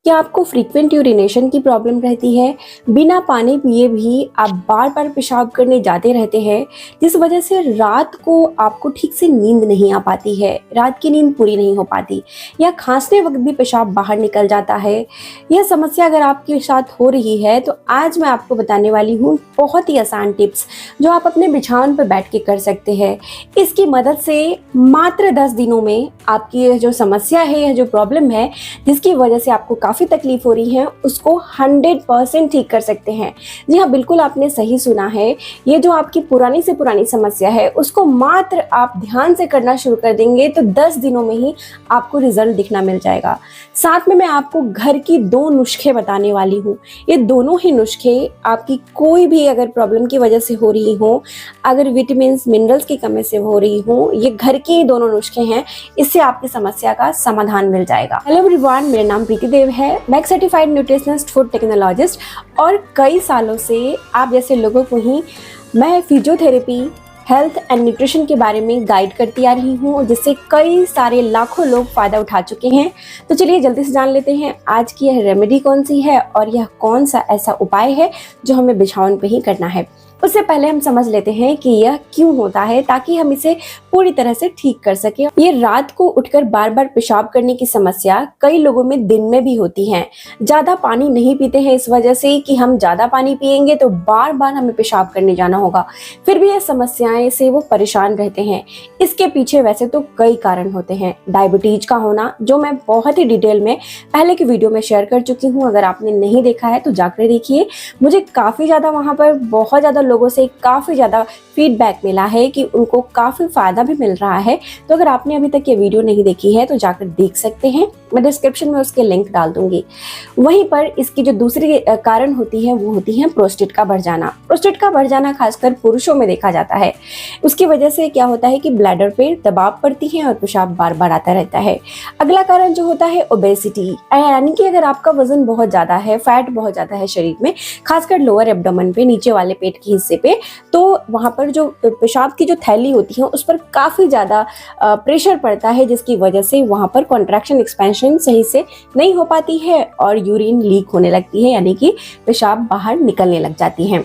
क्या आपको frequent urination की प्रॉब्लम रहती है? बिना पानी पिए भी आप बार बार पेशाब करने जाते रहते हैं, जिस वजह से रात को आपको ठीक से नींद नहीं आ पाती है, रात की नींद पूरी नहीं हो पाती, या खांसते वक्त भी पेशाब बाहर निकल जाता है। यह समस्या अगर आपके साथ हो रही है तो आज मैं आपको बताने वाली हूँ बहुत ही आसान टिप्स जो आप अपने बिछावन पर बैठ के कर सकते हैं। इसकी मदद से मात्र 10 दिनों में आपकी यह जो समस्या है, यह जो प्रॉब्लम है जिसकी वजह से आपको काफ़ी तकलीफ हो रही है, उसको 100% ठीक कर सकते हैं। जी हाँ, बिल्कुल आपने सही सुना है। ये जो आपकी पुरानी से पुरानी समस्या है उसको मात्र आप ध्यान से करना शुरू कर देंगे तो 10 दिनों में ही आपको रिजल्ट दिखना मिल जाएगा। साथ में मैं आपको घर की 2 नुस्खे बताने वाली हूँ। ये दोनों ही नुस्खे आपकी कोई भी अगर प्रॉब्लम की वजह से हो रही हो, अगर विटामिन मिनरल्स की कमी से हो रही हो, ये घर के ही दोनों नुस्खे हैं। इससे आपकी समस्या का समाधान मिल जाएगा। हेलो एवरीवन, मेरा नाम प्रीति देव है। मैं एक सर्टिफाइड न्यूट्रिशनिस्ट, फूड टेक्नोलॉजिस्ट और कई सालों से आप जैसे लोगों को ही मैं फिजियोथेरेपी, हेल्थ एंड न्यूट्रिशन के बारे में गाइड करती आ रही हूँ, जिससे कई सारे लाखों लोग फ़ायदा उठा चुके हैं। तो चलिए जल्दी से जान लेते हैं आज की यह रेमेडी कौन सी है और यह कौन सा ऐसा उपाय है जो हमें बिछावन पे ही करना है। उससे पहले हम समझ लेते हैं कि यह क्यों होता है, ताकि हम इसे पूरी तरह से ठीक कर सकें। ये रात को उठकर बार बार पेशाब करने की समस्या कई लोगों में दिन में भी होती है। ज़्यादा पानी नहीं पीते हैं इस वजह से कि हम ज़्यादा पानी पिएंगे तो बार बार हमें पेशाब करने जाना होगा, फिर भी ये समस्याएं से वो परेशान रहते हैं। इसके पीछे वैसे तो कई कारण होते हैं। डायबिटीज का होना, जो मैं बहुत ही डिटेल में पहले की वीडियो में शेयर कर चुकी हूँ, अगर आपने नहीं देखा है तो जाकर देखिए। मुझे काफ़ी ज़्यादा वहाँ पर बहुत ज़्यादा लोगों से काफ़ी ज़्यादा फीडबैक मिला है कि उनको काफ़ी फ़ायदा भी मिल रहा है। तो अगर आपने अभी तक ये वीडियो नहीं देखी है तो जाकर देख सकते हैं, मैं डिस्क्रिप्शन में उसके लिंक डाल दूंगी। वहीं पर इसकी जो दूसरी कारण होती है वो होती है प्रोस्टेट का बढ़ जाना। प्रोस्टेट का बढ़ जाना खासकर पुरुषों में देखा जाता है। उसकी वजह से क्या होता है कि ब्लैडर पे दबाव पड़ती है और पेशाब बार बार आता रहता है। अगला कारण जो होता है ओबेसिटी, यानी कि अगर आपका वजन बहुत ज़्यादा है, फैट बहुत ज़्यादा है शरीर में, खासकर लोअर एब्डोमेन पे, नीचे वाले पेट के हिस्से पे, तो वहाँ पर जो पेशाब की जो थैली होती है उस पर काफ़ी ज़्यादा प्रेशर पड़ता है, जिसकी वजह से वहाँ पर कॉन्ट्रैक्शन एक्सपेंशन सही से नहीं हो पाती है और यूरिन लीक होने लगती है, यानी कि पेशाब बाहर निकलने लग जाती है।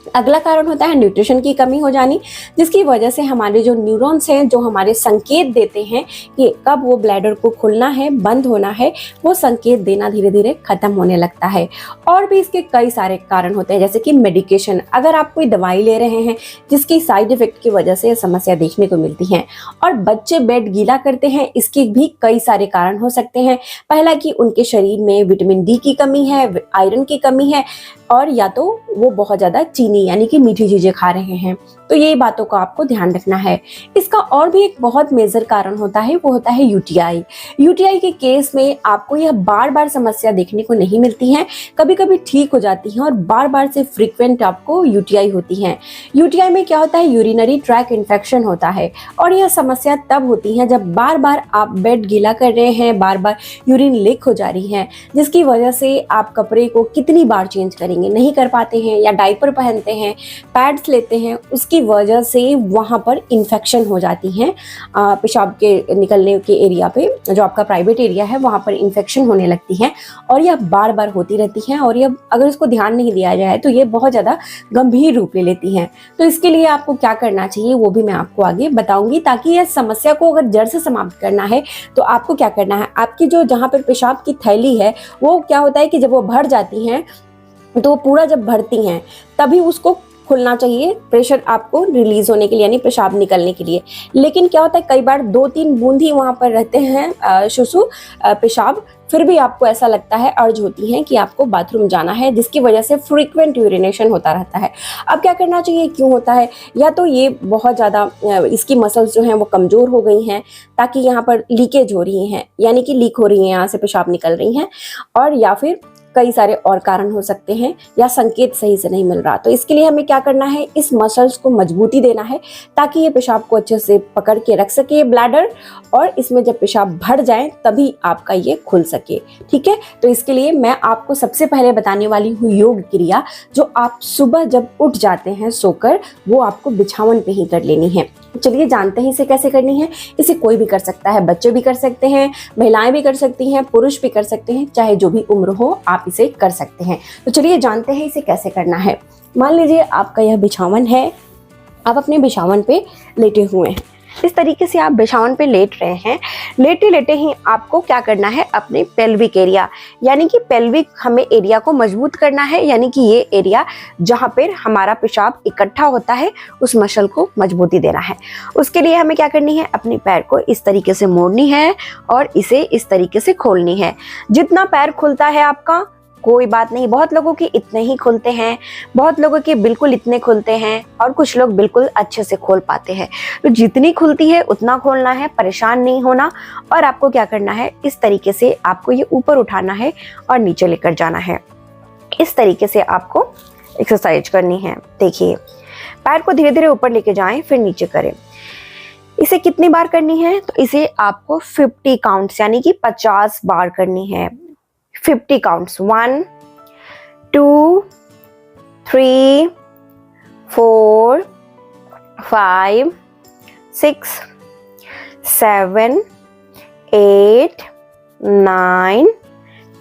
अगला कारण होता है न्यूट्रिशन की कमी हो जानी, जिसकी वजह से हमारे जो न्यूरॉन्स हैं, जो हमारे संकेत देते हैं कि कब वो ब्लैडर को खुलना है, बंद होना है, वो संकेत देना धीरे धीरे खत्म होने लगता है। और भी इसके कई सारे कारण होते हैं, जैसे कि मेडिकेशन। अगर आप कोई दवाई ले रहे हैं जिसकी साइड इफेक्ट की वजह से समस्या देखने को मिलती है, और बच्चे बेड गीला करते हैं, इसके भी कई सारे कारण हो सकते हैं। पहला कि उनके शरीर में विटामिन डी की कमी है, आयरन की कमी है, और या तो वो बहुत ज़्यादा चीनी यानी कि मीठी चीज़ें खा रहे हैं। तो ये बातों का आपको ध्यान रखना है। इसका और भी एक बहुत मेजर कारण होता है, वो होता है यूटीआई। यूटीआई के केस में आपको यह बार बार समस्या देखने को नहीं मिलती है, कभी कभी ठीक हो जाती है और बार बार से फ्रीक्वेंट आपको यूटीआई होती है। यूटीआई में क्या होता है, यूरिनरी ट्रैक इन्फेक्शन होता है, और यह समस्या तब होती है जब बार बार आप बेड गीला कर रहे हैं, बार बार यूरिन लीक हो जा रही है, जिसकी वजह से आप कपड़े को कितनी बार चेंज करेंगे, नहीं कर पाते हैं, या डायपर पहनते हैं, पैड्स लेते हैं, उसकी वजह से वहाँ पर इन्फेक्शन हो जाती है। पेशाब के निकलने के एरिया पे, जो आपका प्राइवेट एरिया है, वहाँ पर इन्फेक्शन होने लगती है, और यह बार बार होती रहती है, और यह अगर इसको ध्यान नहीं दिया जाए तो ये बहुत ज़्यादा गंभीर रूप ले लेती हैं। तो इसके लिए आपको क्या करना चाहिए वो भी मैं आपको आगे बताऊंगी, ताकि यह समस्या को अगर जड़ से समाप्त करना है तो आपको क्या करना है। आपकी जो जहाँ पर पेशाब की थैली है, वो क्या होता है कि जब वो भर जाती हैं तो पूरा जब भरती हैं तभी उसको खुलना चाहिए, प्रेशर आपको रिलीज होने के लिए, यानी पेशाब निकलने के लिए। लेकिन क्या होता है, कई बार 2-3 बूंद ही वहाँ पर रहते हैं शुशु पेशाब, फिर भी आपको ऐसा लगता है, अर्ज होती है कि आपको बाथरूम जाना है, जिसकी वजह से फ्रीक्वेंट यूरिनेशन होता रहता है। अब क्या करना चाहिए, क्यों होता है, या तो ये बहुत ज़्यादा इसकी मसल्स जो हैं वो कमज़ोर हो गई हैं, ताकि यहाँ पर लीकेज हो रही हैं, यानी कि लीक हो रही हैं, यहाँ से पेशाब निकल रही हैं, और या फिर कई सारे और कारण हो सकते हैं, या संकेत सही से नहीं मिल रहा। तो इसके लिए हमें क्या करना है, इस मसल्स को मजबूती देना है, ताकि ये पेशाब को अच्छे से पकड़ के रख सके ब्लैडर, और इसमें जब पेशाब भर जाए तभी आपका ये खुल सके। ठीक है, तो इसके लिए मैं आपको सबसे पहले बताने वाली हूँ योग क्रिया, जो आप सुबह जब उठ जाते हैं सोकर, वो आपको बिछावन पे ही कर लेनी है। चलिए जानते हैं इसे कैसे करनी है। इसे कोई भी कर सकता है, बच्चे भी कर सकते हैं, महिलाएं भी कर सकती हैं, पुरुष भी कर सकते हैं, चाहे जो भी उम्र हो आप इसे कर सकते हैं। तो चलिए जानते हैं इसे कैसे करना है। मान लीजिए आपका यह बिछावन है, आप अपने बिछावन पे लेटे हुए हैं। इस तरीके से आप बिछावन पे लेट रहे हैं। लेटे लेटे ही आपको क्या करना है, अपने पेल्विक एरिया यानी कि पेल्विक हमें एरिया को मजबूत करना है, यानी कि ये एरिया जहाँ पर हमारा पेशाब इकट्ठा होता है उस मसल को मजबूती देना है। उसके लिए हमें क्या करनी है, अपने पैर को इस तरीके से मोड़नी है और इसे इस तरीके से खोलनी है। जितना पैर खुलता है आपका कोई बात नहीं, बहुत लोगों के इतने ही खुलते हैं, बहुत लोगों के बिल्कुल इतने खुलते हैं और कुछ लोग बिल्कुल अच्छे से खोल पाते हैं। तो जितनी खुलती है उतना खोलना है, परेशान नहीं होना। और आपको क्या करना है, इस तरीके से आपको ये ऊपर उठाना है और नीचे लेकर जाना है। इस तरीके से आपको एक्सरसाइज करनी है। देखिए पैर को धीरे धीरे ऊपर लेके जाएं, फिर नीचे करें। इसे कितनी बार करनी है, तो इसे आपको 50 काउंट्स यानी कि 50 बार करनी है। 50 काउंट्स 1 2 3 4 5 6 7 8 9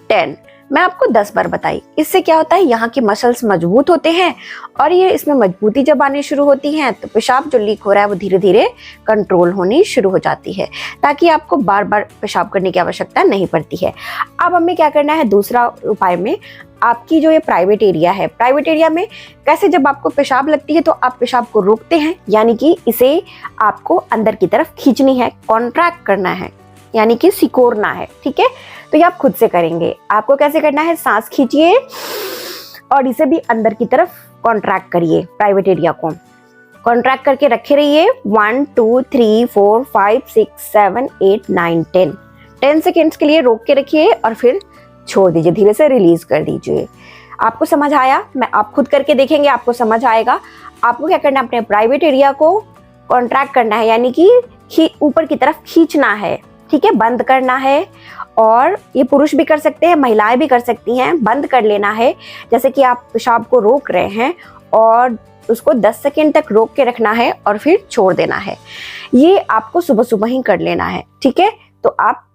10। मैं आपको 10 बार बताई। इससे क्या होता है, यहाँ की मसल्स मजबूत होते हैं और ये इसमें मजबूती जब आनी शुरू होती है तो पेशाब जो लीक हो रहा है वो धीरे धीरे कंट्रोल होनी शुरू हो जाती है, ताकि आपको बार बार पेशाब करने की आवश्यकता नहीं पड़ती है। अब हमें क्या करना है, दूसरा उपाय में आपकी जो ये प्राइवेट एरिया है, प्राइवेट एरिया में कैसे, जब आपको पेशाब लगती है तो आप पेशाब को रोकते हैं, यानी कि इसे आपको अंदर की तरफ खींचनी है, कॉन्ट्रैक्ट करना है, यानी कि सिकोड़ना है। ठीक है, तो ये आप खुद से करेंगे। आपको कैसे करना है, सांस खींचिए और इसे भी अंदर की तरफ कॉन्ट्रैक्ट करिए। प्राइवेट एरिया को कॉन्ट्रैक्ट करके रखे रहिए। 1 2 3 4 5 6 7 8 9 10 10 सेकेंड्स के लिए रोक के रखिए और फिर छोड़ दीजिए, धीरे से रिलीज कर दीजिए। आपको समझ आया? आप खुद करके देखेंगे, आपको समझ आएगा। आपको क्या करना है, अपने प्राइवेट एरिया को कॉन्ट्रैक्ट करना है, यानी कि ऊपर की तरफ खींचना है। ठीक है, बंद करना है। और ये पुरुष भी कर सकते हैं, महिलाएं भी कर सकती हैं। बंद कर लेना है, जैसे कि आप पेशाब को रोक रहे हैं और उसको 10 सेकेंड तक रोक के रखना है और फिर छोड़ देना है। ये आपको सुबह सुबह ही कर लेना है। ठीक है, तो आप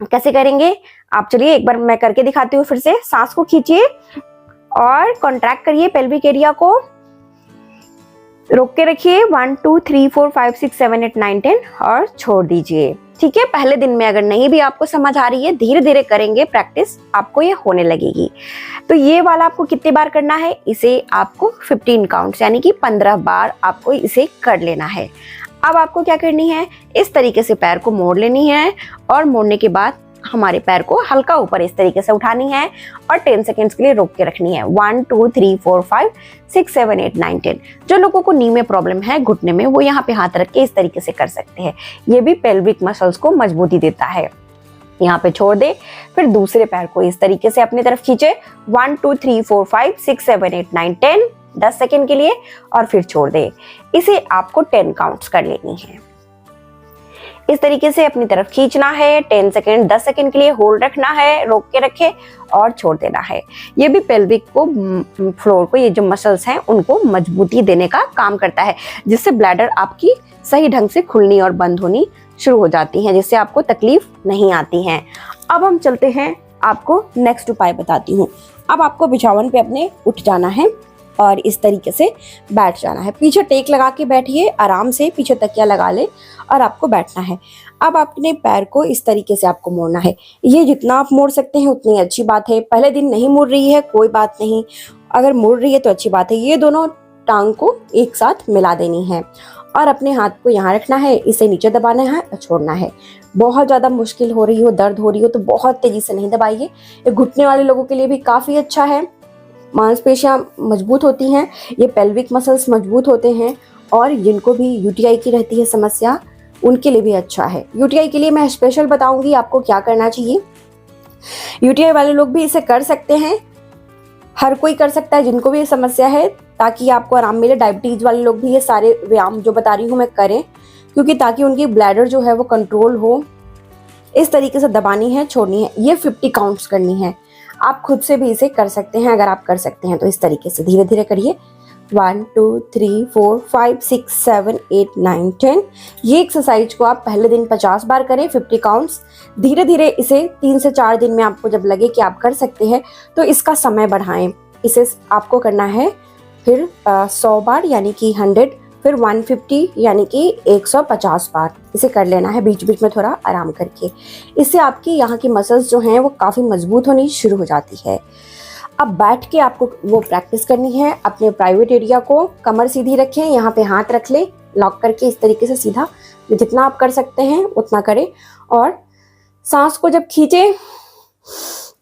कैसे करेंगे, आप चलिए एक बार मैं करके दिखाती हूँ। फिर से सांस को खींचिए और कॉन्ट्रैक्ट करिए, पेल्विक एरिया को रोक के रखिए। 1 2 3 4 5 6 7 8 9 10 और छोड़ दीजिए। ठीक है, पहले दिन में अगर नहीं भी आपको समझ आ रही है, धीरे धीरे करेंगे प्रैक्टिस, आपको ये होने लगेगी। तो ये वाला आपको कितनी बार करना है, इसे आपको 15 काउंट्स यानी कि 15 बार आपको इसे कर लेना है। अब आपको क्या करनी है, इस तरीके से पैर को मोड़ लेनी है और मोड़ने के बाद हमारे पैर को हल्का ऊपर इस तरीके से उठानी है और 10 सेकेंड्स के लिए रोक के रखनी है। 1 2 3 4 5 6 7 8 9 10। जो लोगों को नी में प्रॉब्लम है, घुटने में, वो यहाँ पे हाथ रख के इस तरीके से कर सकते हैं। ये भी पेल्विक मसल्स को मजबूती देता है। यहाँ पे छोड़ दे, फिर दूसरे पैर को इस तरीके से अपनी तरफ खींचे। 1 2 3 4 5 6 7 8 9 10 10 सेकेंड के लिए और फिर छोड़ दे। इसे आपको 10 काउंट्स कर लेनी है। इस तरीके से अपनी तरफ खींचना है, 10 सेकेंड 10 सेकेंड के लिए होल्ड रखना है, रोक के रखे और छोड़ देना है। ये भी पेल्विक को, फ्लोर को, ये जो मसल्स हैं उनको मजबूती देने का काम करता है, जिससे ब्लैडर आपकी सही ढंग से खुलनी और बंद होनी शुरू हो जाती हैं, जिससे आपको तकलीफ नहीं आती है। अब हम चलते हैं, आपको नेक्स्ट उपाय बताती हूँ। अब आपको बिछावन पे अपने उठ जाना है और इस तरीके से बैठ जाना है। पीछे टेक लगा के बैठिए, आराम से पीछे तकिया लगा ले और आपको बैठना है। अब अपने पैर को इस तरीके से आपको मोड़ना है। ये जितना आप मोड़ सकते हैं उतनी अच्छी बात है। पहले दिन नहीं मुड़ रही है कोई बात नहीं, अगर मुड़ रही है तो अच्छी बात है। ये दोनों टांग को एक साथ मिला देनी है और अपने हाथ को यहाँ रखना है, इसे नीचे दबाना है और छोड़ना है। बहुत ज़्यादा मुश्किल हो रही हो, दर्द हो रही हो तो बहुत तेजी से नहीं दबाइए। ये घुटने वाले लोगों के लिए भी काफ़ी अच्छा है, मांसपेशियां मजबूत होती हैं, ये पेल्विक मसल्स मजबूत होते हैं और जिनको भी यूटीआई की रहती है समस्या, उनके लिए भी अच्छा है। यूटीआई के लिए मैं स्पेशल बताऊंगी आपको क्या करना चाहिए। यूटीआई वाले लोग भी इसे कर सकते हैं, हर कोई कर सकता है जिनको भी ये समस्या है, ताकि आपको आराम मिले। डायबिटीज वाले लोग भी ये सारे व्यायाम जो बता रही हूँ मैं करें, क्योंकि ताकि उनकी ब्लैडर जो है वो कंट्रोल हो। इस तरीके से दबानी है, छोड़नी है। ये 50 काउंट्स करनी है। आप खुद से भी इसे कर सकते हैं, अगर आप कर सकते हैं तो इस तरीके से धीरे धीरे करिए। 1 2 3 4 5 6 7 8 9 10। ये एक्सरसाइज को आप पहले दिन 50 बार करें, 50 काउंट्स। धीरे धीरे इसे 3 से 4 दिन में आपको जब लगे कि आप कर सकते हैं तो इसका समय बढ़ाएं। इसे आपको करना है फिर 100 बार यानी कि 100, फिर 150 यानी कि 150 बार इसे कर लेना है, बीच बीच में थोड़ा आराम करके। इससे आपकी यहाँ की मसल्स जो हैं वो काफ़ी मजबूत होनी शुरू हो जाती है। अब बैठ के आपको वो प्रैक्टिस करनी है। अपने प्राइवेट एरिया को कमर सीधी रखें, यहाँ पे हाथ रख लें लॉक करके, इस तरीके से सीधा, जितना आप कर सकते हैं उतना करें। और सांस को जब खींचे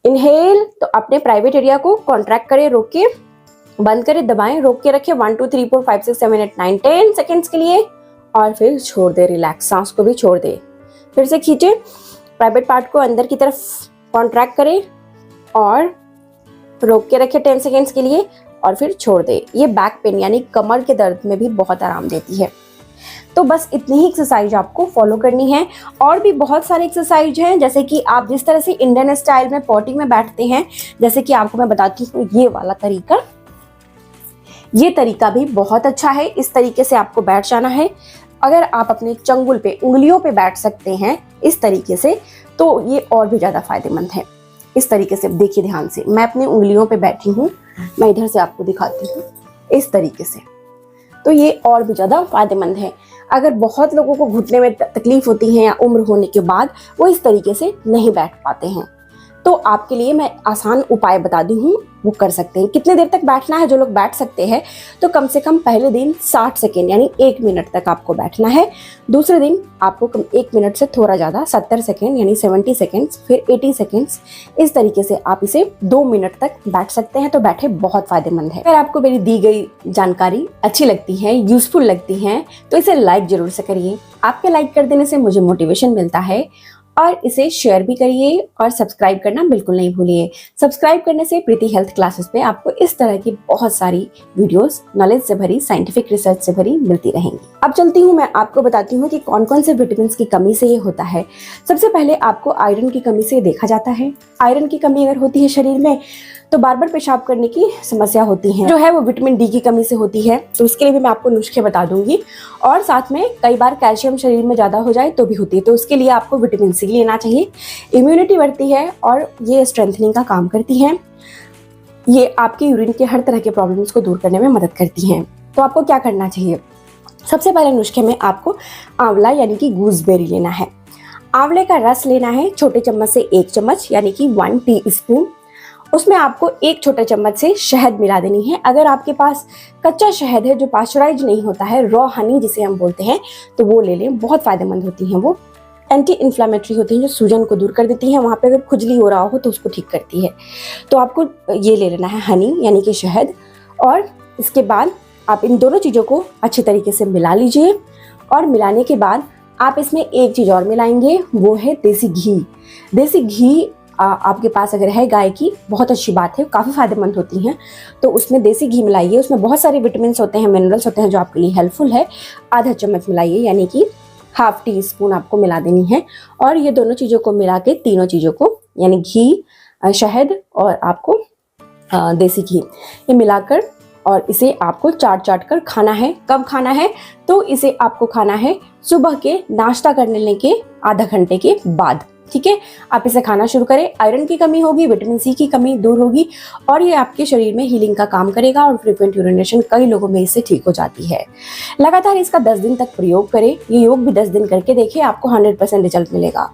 इनहेल तो अपने प्राइवेट एरिया को कॉन्ट्रैक्ट करें, रोक के, बंद करें, दबाएं, रोक के रखें 1 2 3 4 5 6 7 8 9 10 सेकेंड्स के लिए, और फिर छोड़ दे, रिलैक्स, सांस को भी छोड़ दे। फिर से खींचे, प्राइवेट पार्ट को अंदर की तरफ कॉन्ट्रैक्ट करें और रोक के रखें 10 सेकेंड्स के लिए और फिर छोड़ दे। ये बैक पेन यानी कमर के दर्द में भी बहुत आराम देती है। तो बस इतनी ही एक्सरसाइज आपको फॉलो करनी है। और भी बहुत सारे एक्सरसाइज हैं, जैसे कि आप जिस तरह से इंडियन स्टाइल में पॉटी में बैठते हैं, जैसे कि आपको मैं बताती हूँ ये वाला तरीका, ये तरीका भी बहुत अच्छा है। इस तरीके से आपको बैठ जाना है। अगर आप अपने चंगुल पे, उंगलियों पे बैठ सकते हैं इस तरीके से, तो ये और भी ज़्यादा फायदेमंद है। इस तरीके से देखिए ध्यान से, मैं अपनी उंगलियों पे बैठी हूँ, मैं इधर से आपको दिखाती हूँ इस तरीके से, तो ये और भी ज़्यादा फायदेमंद है। अगर बहुत लोगों को घुटने में तकलीफ होती है या उम्र होने के बाद वो इस तरीके से नहीं बैठ पाते हैं, तो आपके लिए मैं आसान उपाय बता दी हूँ, वो कर सकते हैं। कितने देर तक बैठना है? जो लोग बैठ सकते हैं तो कम से कम पहले दिन 60 सेकेंड यानी 1 मिनट तक आपको बैठना है। दूसरे दिन आपको 1 मिनट से थोड़ा ज़्यादा 70 सेकेंड यानी 70 सेकेंड्स, फिर 80 सेकेंड्स, इस तरीके से आप इसे 2 मिनट तक बैठ सकते हैं। तो बैठे बहुत फायदेमंद है। अगर आपको मेरी दी गई जानकारी अच्छी लगती है, यूजफुल लगती है, तो इसे लाइक जरूर से करिए। आपके लाइक कर देने से मुझे मोटिवेशन मिलता है। और इसे शेयर भी करिए और सब्सक्राइब करना बिल्कुल नहीं भूलिए। सब्सक्राइब करने से प्रीति हेल्थ क्लासेस पे आपको इस तरह की बहुत सारी वीडियोस नॉलेज से भरी, साइंटिफिक रिसर्च से भरी मिलती रहेंगी। अब चलती हूँ, मैं आपको बताती हूँ कि कौन कौन से विटामिन की कमी से ये होता है। सबसे पहले आपको आयरन की कमी से देखा जाता है। आयरन की कमी अगर होती है शरीर में तो बार बार पेशाब करने की समस्या होती है, जो है वो विटामिन डी की कमी से होती है। तो इसके लिए भी मैं आपको नुस्खे बता दूंगी। और साथ में कई बार कैल्शियम शरीर में ज़्यादा हो जाए तो भी होती है, तो उसके लिए आपको विटामिन सी लेना चाहिए। इम्यूनिटी बढ़ती है और ये स्ट्रेंथनिंग का काम करती है। ये आपके यूरिन के हर तरह के प्रॉब्लम्स को दूर करने में मदद करती हैं। तो आपको क्या करना चाहिए? सबसे पहले नुस्खे में आपको आंवला यानी कि गूसबेरी लेना है। आंवले का रस लेना है, छोटे चम्मच से 1 चम्मच यानी कि 1 टीस्पून। उसमें आपको 1 छोटे चम्मच से शहद मिला देनी है। अगर आपके पास कच्चा शहद है जो पास्चराइज नहीं होता है, रॉ हनी जिसे हम बोलते हैं, तो वो ले लें, बहुत फायदेमंद होती हैं। वो एंटी इन्फ्लामेटरी होती हैं, जो सूजन को दूर कर देती हैं। वहाँ पे अगर खुजली हो रहा हो तो उसको ठीक करती है। तो आपको ये ले लेना है हनी यानी कि शहद। और इसके बाद आप इन दोनों चीज़ों को अच्छे तरीके से मिला लीजिए। और मिलाने के बाद आप इसमें एक चीज़ और मिलाएंगे, वो है देसी घी। देसी घी आपके पास अगर है गाय की, बहुत अच्छी बात है, काफ़ी फायदेमंद होती हैं। तो उसमें देसी घी मिलाइए। उसमें बहुत सारे विटामिन होते हैं, मिनरल्स होते हैं जो आपके लिए हेल्पफुल है। आधा चम्मच मिलाइए यानी कि ½ टीस्पून आपको मिला देनी है। और ये दोनों चीज़ों को मिला के, तीनों चीज़ों को यानी घी, शहद और आपको देसी घी, ये मिलाकर और इसे आपको चाट कर खाना है। कब खाना है? तो इसे आपको खाना है सुबह के नाश्ता करने के आधा घंटे के बाद। ठीक है, आप इसे खाना शुरू करें। आयरन की कमी होगी, विटामिन सी की कमी दूर होगी और ये आपके शरीर में हीलिंग का काम करेगा। और फ्रीक्वेंट यूरिनेशन कई लोगों में इससे ठीक हो जाती है। लगातार इसका 10 दिन तक प्रयोग करें। ये योग भी 10 दिन करके देखिए, आपको 100% रिजल्ट मिलेगा।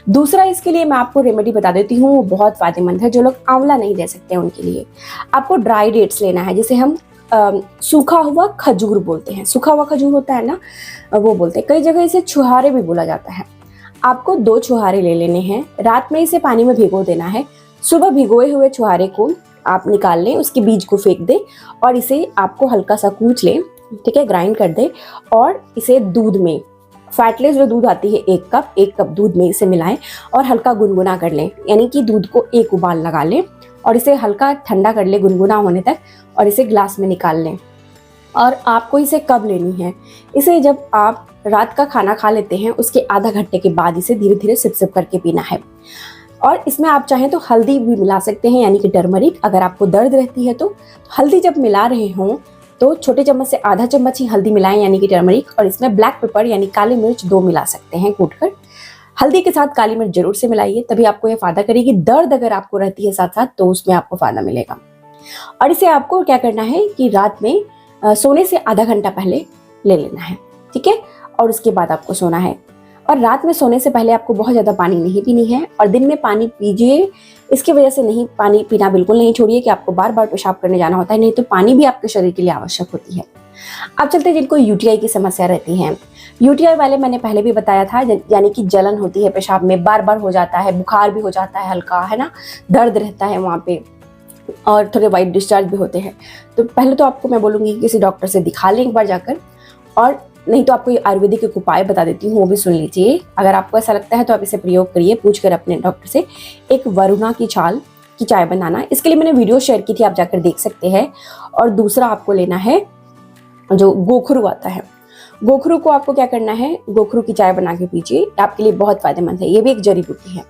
दूसरा, इसके लिए मैं आपको रेमेडी बता देती हूँ, वो बहुत फायदेमंद है। जो लोग आंवला नहीं ले सकते उनके लिए आपको ड्राई डेट्स लेना है, जिसे हम सूखा हुआ खजूर बोलते हैं। सूखा हुआ खजूर होता है ना, वो बोलते हैं। कई जगह इसे छुहारे भी बोला जाता है। आपको 2 छुहारे ले लेने हैं। रात में इसे पानी में भिगो देना है। सुबह भिगोए हुए छुहारे को आप निकाल लें, उसके बीज को फेंक दें और इसे आपको हल्का सा कूच लें। ठीक है, ग्राइंड कर दें और इसे दूध में, फैटलेस जो दूध आती है 1 कप दूध में इसे मिलाएं और हल्का गुनगुना कर लें। यानी कि दूध को 1 उबाल लगा लें और इसे हल्का ठंडा कर लें गुनगुना होने तक, और इसे ग्लास में निकाल लें। और आपको इसे कब लेनी है? इसे जब आप रात का खाना खा लेते हैं उसके आधा घंटे के बाद इसे धीरे धीरे सिप करके पीना है। और इसमें आप चाहें तो हल्दी भी मिला सकते हैं, यानी कि टर्मरिक। अगर आपको दर्द रहती है तो हल्दी जब मिला रहे हों तो छोटे चम्मच से आधा चम्मच ही हल्दी मिलाएं यानी कि टर्मरिक, और इसमें ब्लैक पेपर यानी काली मिर्च 2 मिला सकते हैं कूटकर। हल्दी के साथ काली मिर्च जरूर से मिलाइए, तभी आपको ये फायदा करेगी। दर्द अगर आपको रहती है साथ साथ तो उसमें आपको फायदा मिलेगा। और इसे आपको क्या करना है कि रात में सोने से आधा घंटा पहले ले लेना है, ठीक है, और उसके बाद आपको सोना है। और रात में सोने से पहले आपको बहुत ज़्यादा पानी नहीं पीनी है, और दिन में पानी पीजिए। इसकी वजह से नहीं, पानी पीना बिल्कुल नहीं छोड़िए कि आपको बार बार पेशाब करने जाना होता है, नहीं तो पानी भी आपके शरीर के लिए आवश्यक होती है। अब चलते हैं जिनको यूटीआई की समस्या रहती है। यूटीआई वाले मैंने पहले भी बताया था, यानी कि जलन होती है पेशाब में, बार बार हो जाता है, बुखार भी हो जाता है हल्का, है ना, दर्द रहता है वहाँ पे, और थोड़े वाइट डिस्चार्ज भी होते हैं। तो पहले तो आपको मैं बोलूँगी कि किसी डॉक्टर से दिखा लें एक बार जाकर, और नहीं तो आपको ये आयुर्वेदिक एक उपाय बता देती हूँ, वो भी सुन लीजिए। अगर आपको ऐसा लगता है तो आप इसे प्रयोग करिए, पूछकर अपने डॉक्टर से। एक वरुणा की छाल की चाय बनाना, इसके लिए मैंने वीडियो शेयर की थी, आप जाकर देख सकते हैं। और दूसरा आपको लेना है जो गोखरू आता है, गोखरू को आपको क्या करना है, गोखरू की चाय बना के पीजिए, आपके लिए बहुत फायदेमंद है। ये भी एक जड़ी बूटी है,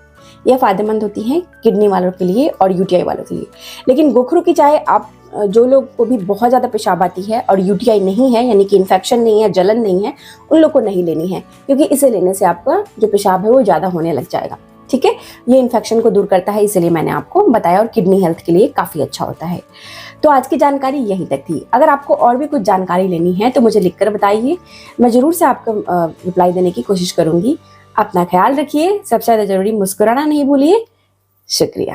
यह फायदेमंद होती है किडनी वालों के लिए और यूटीआई वालों के लिए। लेकिन गोखरू की चाय आप जो लोग को भी बहुत ज़्यादा पेशाब आती है और यूटीआई नहीं है, यानी कि इन्फेक्शन नहीं है, जलन नहीं है, उन लोग को नहीं लेनी है, क्योंकि इसे लेने से आपका जो पेशाब है वो ज़्यादा होने लग जाएगा, ठीक है। ये इन्फेक्शन को दूर करता है, इसलिए मैंने आपको बताया, और किडनी हेल्थ के लिए काफ़ी अच्छा होता है। तो आज की जानकारी यहीं तक थी। अगर आपको और भी कुछ जानकारी लेनी है तो मुझे लिखकर बताइए, मैं ज़रूर से आपको रिप्लाई देने की कोशिश करूँगी। अपना ख्याल रखिए, सबसे ज़्यादा ज़रूरी मुस्कुराना नहीं भूलिए। शुक्रिया।